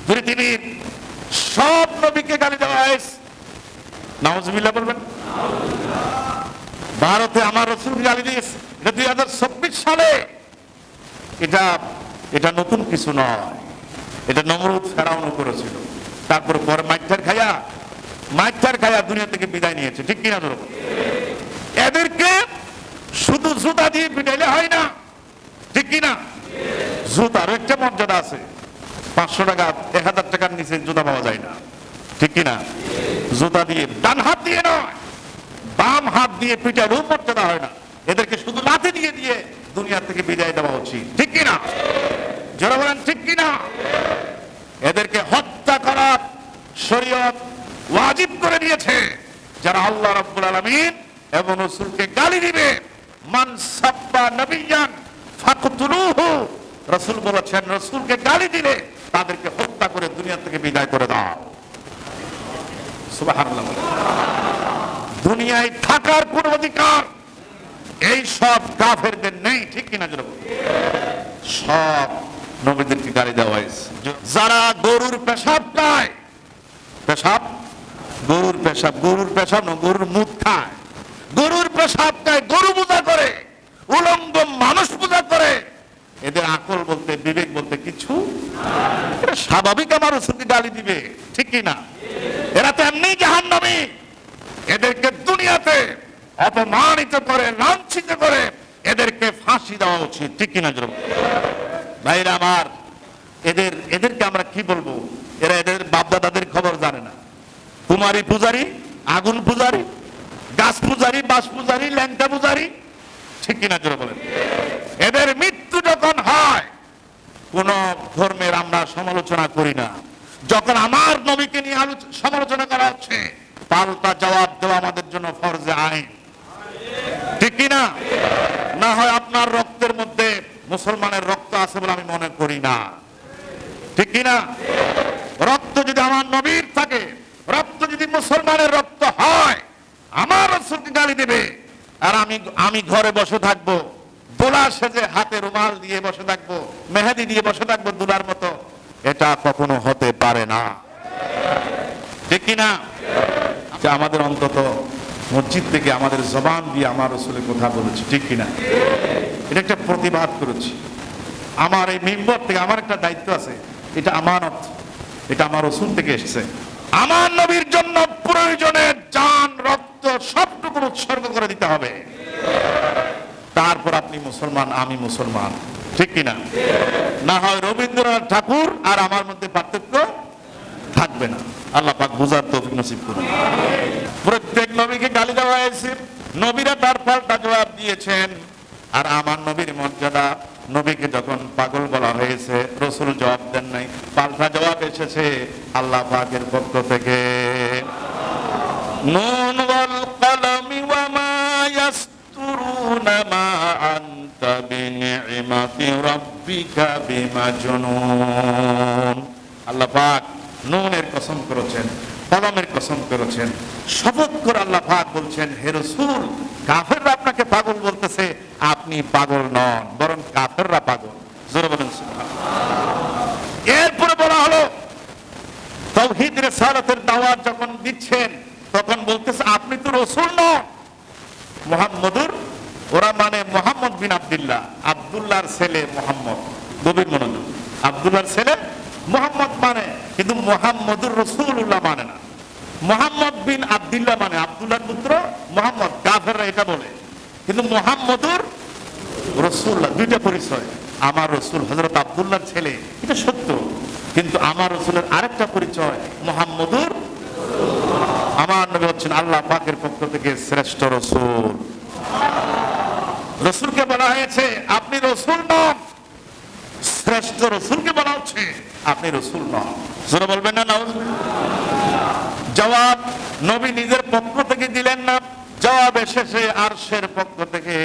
পৃথিবীর সব নবীকে গালি দেওয়া হয়েছে, নাউজুবিল্লাহ বলবেন। ভারতে আমার রাসূলকে গালি দিয়েছে, এটা 2024 সালে। এটা নতুন কিছু নয়, এটা নমরুদ ফেরাউনও করেছিল। তারপরে পরে মাইঠার খায়া দুনিয়া থেকে বিদায় নিয়েছে, ঠিক কিনা? এদেরকে শুধু জুতা দিয়ে পিটাইলে হয় না, ঠিক কিনা? জুতার একটা মর্যাদা আছে। 500 টাকা 1000 টাকার নিচে জুতা পাওয়া যায় না, ঠিক কিনা? জুতা দিয়ে, ডান হাত দিয়ে নয়, বাম হাত দিয়ে পিটালেও মর্যাদা হয় না। এদেরকে শুধু লাথি দিয়ে দিয়ে দুনিয়া থেকে বিদায় দেওয়া উচিত, ঠিক কিনা? যারা বলেন ঠিক কিনা? এদেরকে হত্যা করা শরীয়ত ওয়াজিব করে দিয়েছে। যারা আল্লাহ রাব্বুল আলামিন এবং রাসূলকে গালি দিবে, মান সাব্বা নবিয়ান ফাকতুলুহু, রাসূল বলেছেন রাসূলকে গালি দিলে তাদেরকে হত্যা করে দুনিয়া থেকে বিদায় করে দাও। সুবহানাল্লাহ। দুনিয়ায় থাকার কোন অধিকার এই সব কাফেরদের নেই, ঠিক কিনা? সব নবীদেরকে গালি দেওয়া হয়েছে। যারা গরুর পেশাব খায়, গরুর পেশাব না, গরুর মুখ খায়, গরুর পেশাব খায়, গরু পূজা করে, উলঙ্গ মানুষ পূজা করে, এদের আকল বলতে, বিবেক বলতে কিছু, এটা স্বাভাবিক আমার রাসূলকে গালি দিবে, ঠিক কিনা? এরা তো এমনি জাহান্নামী। এদেরকে দুনিয়াতে অপমানিত করে, লাঞ্ছিত করে এদেরকে ফাঁসি দেওয়া উচিত, ঠিক কিনা? ভাইরা আমার, এদেরকে আমরা কি বলবো? এরা এদের বাপদাদাদের খবর জানে না। কুমারী পূজারী, আগুন পূজারী, গাছ পূজারী, বাস পূজারী, ল্যাংটা পূজারী, ঠিক কিনা? জোরে বলেন। এদের মৃত্যু যখন হয়, কোন ধর্মের আমরা সমালোচনা করি না। যখন আমার নবীকে নিয়ে সমালোচনা করা হচ্ছে, পাল্টা জবাব দেওয়া আমাদের জন্য ফরজে আইন, ঠিক কিনা? না হয় আপনার রক্তের মধ্যে মুসলমানের রক্ত আছে বলে আমি মনে করি না, ঠিক কিনা? রক্ত যদি আমার নবীর থাকে, রক্ত যদি মুসলমানের রক্ত হয়, আমার রাসূলকে গালি দেবে আর আমি ঘরে বসে থাকবো, দোলা সেজে হাতে রুমাল দিয়ে বসে থাকবো, মেহেদি দিয়ে বসে থাকবো দুলার মতো, এটা কখনো হতে পারে না, ঠিক কিনা? আমাদের অন্তত মসজিদ থেকে আমাদের জবান দিয়ে আমার রাসূলের কথা বলেছি, ঠিক কিনা? এটা একটা প্রতিবাদ করেছি। আমার এই মিম্বর থেকে আমার একটা দায়িত্ব আছে, এটা আমানত, এটা আমার রাসূল থেকে এসেছে। আমার নবীর জন্য প্রয়োজনে জান, রক্ত সবটুকু উৎসর্গ করে দিতে হবে। তারপর আপনি মুসলমান, আমি মুসলমান, ঠিক কিনা? না হয় রবীন্দ্রনাথ ঠাকুর আর আমার মধ্যে পার্থক্য থাকবে না। আল্লাহ পাক বুঝার তৌফিক নসিব করুন। প্রত্যেক নবীকে গালি দেওয়া হয়েছে, নবীরা তার পাল্টা জবাব দিয়েছেন। আর আমার নবীর মর্যাদা, নবীকে যখন পাগল বলা হয়েছে, রাসূল জবাব দেন নাই, পাল্টা জবাব এসেছে আল্লাহ পাকের পক্ষ থেকে। নুন ওয়াল কলমি ওয়া মা ইয়াসতুরুনা মা আনতা বিনি'মাতি রাব্বিকা বিমাজনুন। আল্লাহ পাক নুনের কসম করেছেন, কলমের কসম করেছেন, শপথ করে আল্লাহ পাক বলছেন, হে রাসূল, কাফেররা আপনাকে পাগল বলতেছে, আপনি পাগল নন, বরং কাফেররা পাগল। জোরে বলেন সুবহানাল্লাহ। এরপরে বলা হলো, তাওহীদ রিসালাতের দাওয়াত যখন দিচ্ছেন, তখন বলতেছে আপনি তো রাসূল নন, মুহাম্মদুর, ওরা মানে মুহাম্মদ বিন আব্দুল্লাহ, আব্দুল্লাহর ছেলে মুহাম্মদ। গভীর মনোযোগ, আব্দুল্লাহর ছেলে মুহাম্মদ মানে, কিন্তু মুহাম্মদুর রাসূলুল্লাহ মানে না। মুহাম্মদ বিন আব্দুল্লাহ মানে আব্দুল্লাহর পুত্র মুহাম্মদ, কাফেররা এটা বলে। কিন্তু মুহাম্মদুর রাসূলুল্লাহ, দুইটা পরিচয়। আমার রাসূল হযরত আব্দুল্লাহর ছেলে, এটা সত্য, কিন্তু আমার রাসূলের আরেকটা পরিচয় মুহাম্মদুর, আমার নবী হচ্ছেন আল্লাহ পাকের পক্ষ থেকে শ্রেষ্ঠ রাসূল। রাসূলকে বলা হয়েছে আপনি রাসূল নন, শ্রেষ্ঠ রাসূলকে বলা হচ্ছে আপনি রাসূল নন। জোরে বলবেন না নাউজুবিল্লাহ। জবাব নবী নিজের পক্ষ থেকে দিলেন না, জবাব এসেছে আরশের পক্ষ থেকে।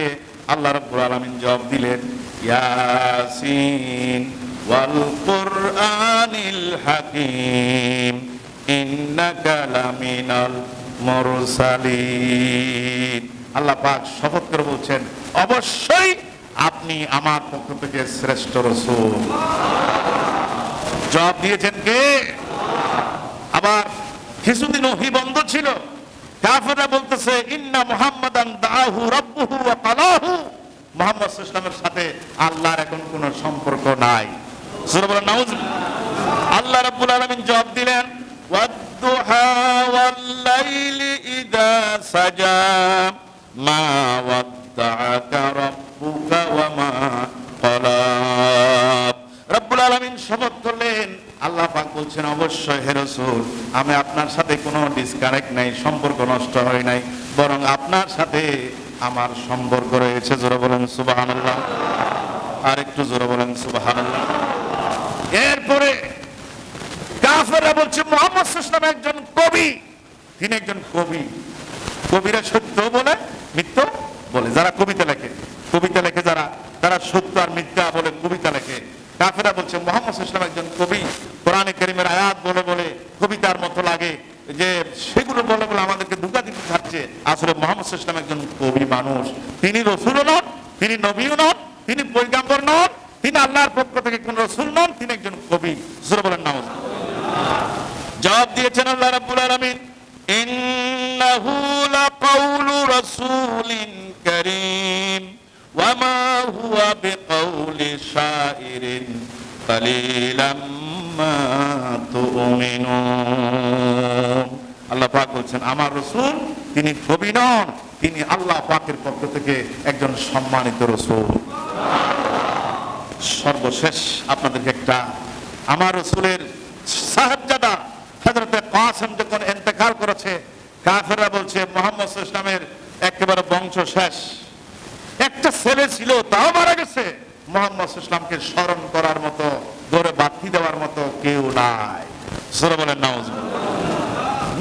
আল্লাহ রাব্বুল আলামিন জবাব দিলেন, ইয়াসিন ওয়াল কুরআনিল হাকীম ইন্নাকা লামিনাল মুরসালিন। আল্লাহ পাক শপথ করে বলছেন, অবশ্যই আপনি আমার পক্ষ থেকে শ্রেষ্ঠ রাসূল। জবাব দিয়েছেন কে? আবার কিছুদিন ওহী বন্ধ ছিল, কাফেররা বলতেছে ইন্না মুহাম্মাদান দাআহু রাব্বুহু ওয়া কালাহু, মুহাম্মদ সাল্লাল্লাহু আলাইহি ওয়াসাল্লামের সাথে আল্লাহর এখন কোনো সম্পর্ক নাই। সূরা বলেন নাউযুবিল্লাহ। আল্লাহ রাব্বুল আলামিন জবাব দিলেন ওয়াদ-দুহা ওয়াল-লাইলি ইযা সাজা মা ওয়াদ্দাআকা রাব্বুকা ওয়া মা ক্বালা। রব্বুল আলামিন শপথ করলেন, আল্লাহ পাক বলছেন অবশ্যই হে রাসূল, আমি আপনার সাথে কোনো ডিসকানেক্ট নাই, সম্পর্ক নষ্ট হয় নাই, বরং আপনার সাথে আমার সম্পর্ক রয়েছে। জোরে বলেন সুবহানাল্লাহ। আর একটু জোরে বলেন সুবহানাল্লাহ। এরপরে কাফেররা বলছে মুহাম্মদ সাল্লাল্লাহু আলাইহি ওয়াসাল্লাম একজন কবি, তিনি একজন কবি। কবিরা সত্য বলে মিথ্যা বলে, যারা কবিতা লেখে, কবিতা লেখে যারা, তারা সত্য আর মিথ্যা বলে কবিতা লেখে। কাফেররা বলছে মুহাম্মদ সাল্লাল্লাহু আলাইহি ওয়াসাল্লাম একজন কবি, কোরআনে কারীমের আয়াত বলে বলে কবিতার মতো লাগে, যে সেগুলো বলে বলে আমাদেরকে ধোঁকা দিতে চাচ্ছে। আসলে মুহাম্মদ সাল্লাল্লাহু আলাইহি ওয়াসাল্লাম একজন কবি মানুষ, তিনি রাসূলও নন, তিনি নবীও নন, তিনি পয়গম্বর নন, তিনি আল্লাহর পক্ষ থেকে কোন রাসূল নন, তিনি একজন কবি। জোরে বলেন নাউযুবিল্লাহ। জবাব দিয়েছেন আল্লাহ রাব্বুল আলামিন ইন্নাহু লাকাউলু রাসূলিন কারীম ওয়া মা হুয়া বিকাউলি শাইরিন কালিলাম মা তুমিনুন। আল্লাহ পাক বলছেন আমার রাসূল তিনি কবি নন, তিনি আল্লাহ পাকের পক্ষ থেকে একজন সম্মানিত রাসূল। সর্বশেষ আপনাদেরকে একটা, আমার রাসূলের সাহেবজাদা হযরতে কাসেম যখন ইন্তেকাল করেছে, কাফেররা বলছে মুহাম্মদ সাল্লাল্লাহু আলাইহি ওয়াসাল্লামের একেবারে বংশ শেষ, একটা ছেলে ছিল তাও মারা গেছে, মুহাম্মদ সাল্লাল্লাহু আলাইহি ওয়াসাল্লামকে স্মরণ করার মতো, গড়ে বাতি দেওয়ার মতো কেউ নাই। সূরা বলেন নাউযুবিল্লাহ।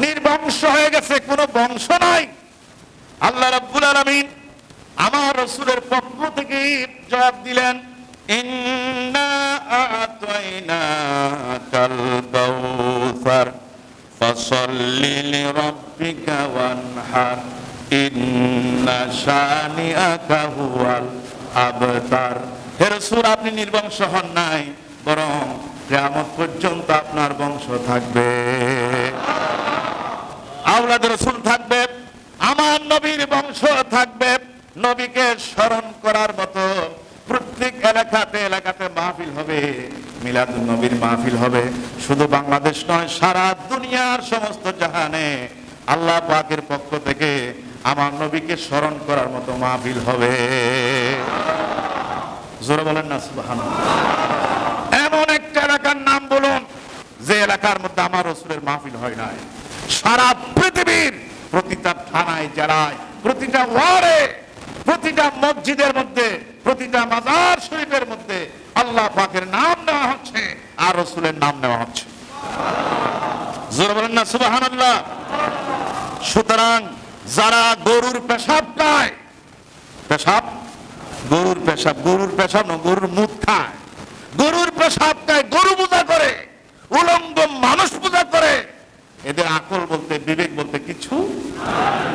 নির্বংশ হয়ে গেছে, কোনো বংশ নাই। আল্লাহ রাব্বুল আলামিন আমার রাসূলের পক্ষ থেকে জবাব দিলেন ইন্না আ'তাইনাকাল কাউসার ফাসাল্লি লিরাব্বিকা ওয়ানহার ইন্না শানিআকা হুয়াল আবতার। হে রাসূল, আপনি নির্বংশ হন নাই, বরং কিয়ামত পর্যন্ত আপনার বংশ থাকবে, আওলাদ রাসূল থাকবে, আমার নবীর বংশ থাকবে। নবীকে স্মরণ করার মতো প্রত্যেক এলাকাতে এলাকাতে মাহফিল হবে, মিলাদুন নবীর মাহফিল হবে। শুধু বাংলাদেশ নয়, সারা দুনিয়ার সমস্ত জাহানে আল্লাহ পাকের পক্ষ থেকে আমার নবীকে স্মরণ করার মতো মাহফিল হবে। জোরে বলেন না সুবহানাল্লাহ। এমন একটা এলাকার নাম বলুন যে এলাকার মধ্যে আমার রাসূলের মাহফিল হয় নাই। সারা পৃথিবীর প্রতিটা থানায়, জেলায়, প্রতিটা ওয়ার্ডে, প্রতিটা মসজিদের মধ্যে, প্রতিটা মাজার শরীফের মধ্যে আল্লাহ পাকের নাম নেওয়া হচ্ছে আর রাসূলের নাম নেওয়া হচ্ছে। জোরে বলেন না সুবহানাল্লাহ। সুতরাং যারা গরুর পেশাব খায়, পেশাব, গরুর পেশাব, গরুর পেশাব না, গরুর মুখ খায়, গরুর পেশাব খায়, গরু পূজা করে, উলঙ্গ মানুষ পূজা করে, এদের আকল বলতে, বিবেক বলতে কিছু,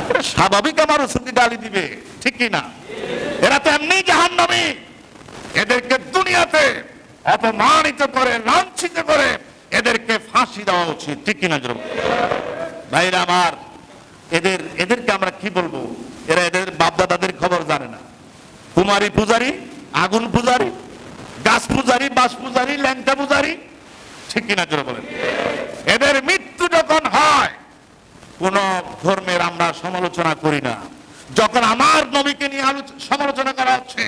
এটা স্বাভাবিক আমার রাসূলকে গালি দিবে, ঠিক কি না? এরা তো এমনি জাহান্নামী, এদেরকে দুনিয়াতে অপমানিত করে, লাঞ্ছিত করে, এদেরকে ফাঁসি দেওয়া উচিত, ঠিক কিনা? ভাইরা আমার, এদেরকে আমরা কি বলবো? এরা এদের বাপদাদাদের খবর জানে না। কুমারী পূজারী, আগুন পূজারী, গাছ পূজারী, বাঁশ পূজারী, ল্যাংটা পূজারী, ঠিক কিনা জোরে বলেন? এদের মৃত্যু যখন হয়, কোন ধর্মের আমরা সমালোচনা করি না। যখন আমার নবীকে নিয়ে সমালোচনা করা হচ্ছে,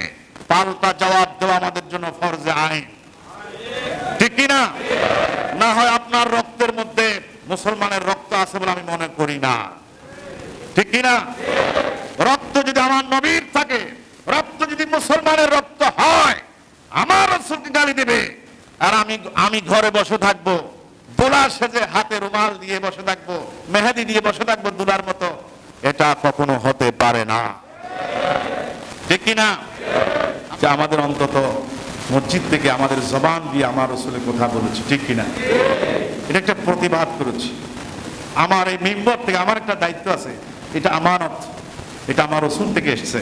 পাল্টা জবাব দেওয়া আমাদের জন্য ফরজে আইন, ঠিক কিনা? না হয় আপনার রক্তের মধ্যে মুসলমানের রক্ত আছে বলে আমি মনে করি না, ঠিক কিনা? রক্ত যদি আমার নবীর থাকে, রক্ত যদি মুসলমানের রক্ত হয়, আমার রাসূলকে গালি দেবে আর আমি ঘরে বসে থাকবো, দোলা সেজে হাতে রুমাল দিয়ে বসে থাকবো, মেহেদি দিয়ে বসে থাকবো দুলার মতো, এটা কখনো হতে পারে না, ঠিক কিনা? যে আমাদের অন্তত মসজিদ থেকে আমাদের জবান দিয়ে আমার রাসূলের কথা বলেছি, ঠিক কিনা? এটা একটা প্রতিবাদ করেছি। আমার এই মিম্বর থেকে আমার একটা দায়িত্ব আছে, এটা আমানত, এটা আমার রাসূল থেকে এসেছে।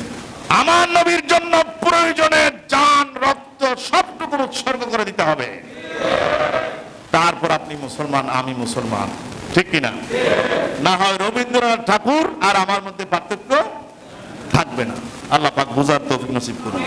আমার নবীর জন্য প্রয়োজনে জান, রক্ত সবটুকু উৎসর্গ করে দিতে হবে। তারপর আপনি মুসলমান, আমি মুসলমান, ঠিক কিনা? না হয় রবীন্দ্রনাথ ঠাকুর আর আমার মধ্যে পার্থক্য থাকবে না। আল্লাহ পাক বুঝার তৌফিক নসিব করুন।